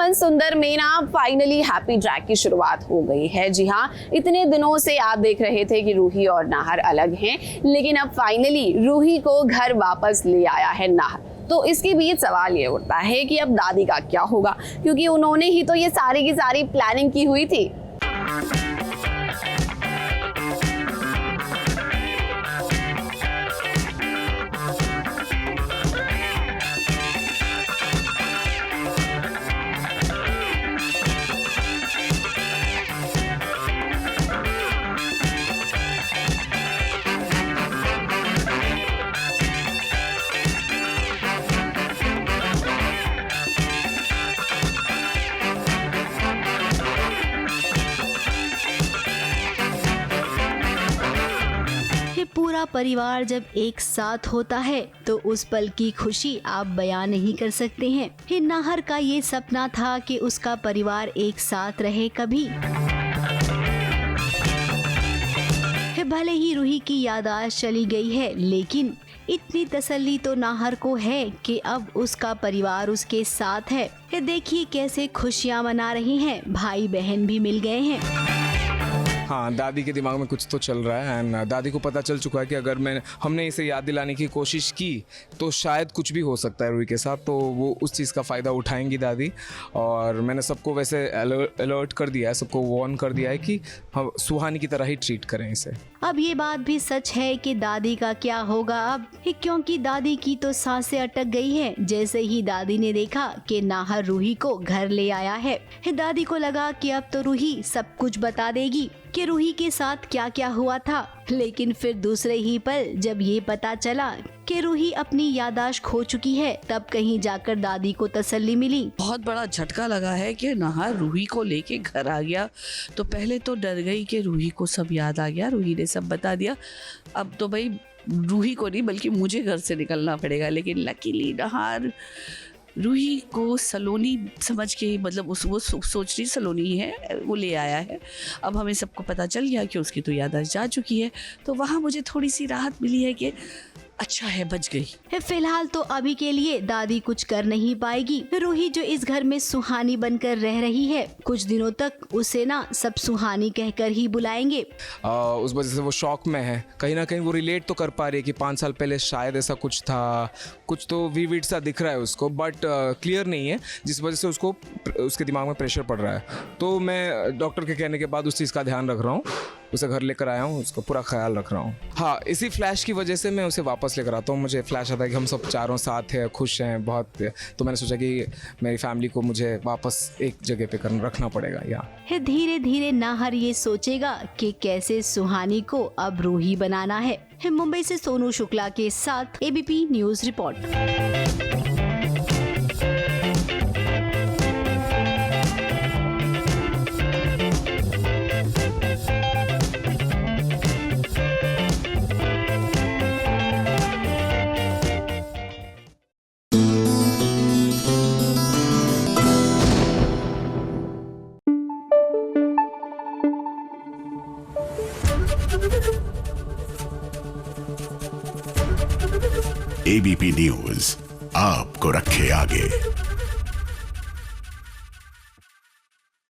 मनसुंदर में ना finally happy track की शुरुआत हो गई है। जी हाँ, इतने दिनों से आप देख रहे थे कि रूही और नाहर अलग हैं, लेकिन अब फाइनली रूही को घर वापस ले आया है नाहर। तो इसके बीच सवाल ये उठता है कि अब दादी का क्या होगा, क्योंकि उन्होंने ही तो ये सारी की सारी प्लानिंग की हुई थी। पूरा परिवार जब एक साथ होता है तो उस पल की खुशी आप बयान नहीं कर सकते हैं। हे नाहर का ये सपना था कि उसका परिवार एक साथ रहे कभी। हे भले ही रूही की याददाश्त चली गई है, लेकिन इतनी तसल्ली तो नाहर को है कि अब उसका परिवार उसके साथ है। हे देखिए कैसे खुशियाँ मना रही हैं, भाई बहन भी मिल गए हैं। हाँ, दादी के दिमाग में कुछ तो चल रहा है एंड दादी को पता चल चुका है कि अगर हमने इसे याद दिलाने की कोशिश की तो शायद कुछ भी हो सकता है रूही के साथ, तो वो उस चीज़ का फ़ायदा उठाएंगी दादी। और मैंने सबको वैसे अलर्ट कर दिया है, सबको वार्न कर दिया है कि हम सुहानी की तरह ही ट्रीट करें इसे। अब ये बात भी सच है कि दादी का क्या होगा अब, क्योंकि दादी की तो सांसें अटक गई है जैसे ही दादी ने देखा कि नाहर रूही को घर ले आया है। दादी को लगा कि अब तो रूही सब कुछ बता देगी कि रूही के साथ क्या क्या हुआ था, लेकिन फिर दूसरे ही पल जब ये पता चला कि रूही अपनी याददाश्त खो चुकी है, तब कहीं जाकर दादी को तसल्ली मिली। बहुत बड़ा झटका लगा है कि नाहर रूही को लेके घर आ गया। तो पहले तो डर गई कि रूही को सब याद आ गया, रूही ने सब बता दिया। अब तो भाई रूही को नहीं बल्कि मुझे घर से निकलना पड़ेगा। लेकिन लकीली नाहर रूही को सलोनी समझ के, मतलब वो सोच रही सलोनी ही है, वो ले आया है। अब हमें सबको पता चल गया कि उसकी तो याददाश्त जा चुकी है, तो वहाँ मुझे थोड़ी सी राहत मिली है कि अच्छा है बच गई। फिलहाल तो अभी के लिए दादी कुछ कर नहीं पाएगी। रूही जो इस घर में सुहानी बनकर रह रही है, कुछ दिनों तक उसे ना सब सुहानी कहकर ही बुलाएंगे। उस वजह से वो शॉक में है, कहीं ना कहीं वो रिलेट तो कर पा रही है कि 5 साल पहले शायद ऐसा कुछ था, कुछ तो विविड सा दिख रहा है उसको, बट क्लियर नहीं है, जिस वजह से उसको उसके दिमाग में प्रेशर पड़ रहा है। तो मैं डॉक्टर के कहने के बाद उस चीज़ का ध्यान रख रहा हूँ, उसे घर लेकर आया हूँ, उसका पूरा ख्याल रख रहा हूँ। हाँ, इसी फ्लैश की वजह से मैं उसे वापस लेकर आता हूँ। मुझे फ्लैश आता है कि हम सब चारों साथ हैं, खुश हैं बहुत, तो मैंने सोचा कि मेरी फैमिली को मुझे वापस एक जगह पे रखना पड़ेगा। या धीरे धीरे नाहर ये सोचेगा कि कैसे सुहानी को अब रूही बनाना है। मुंबई से सोनू शुक्ला के साथ ABP news report. ABP news आपको रखे आगे।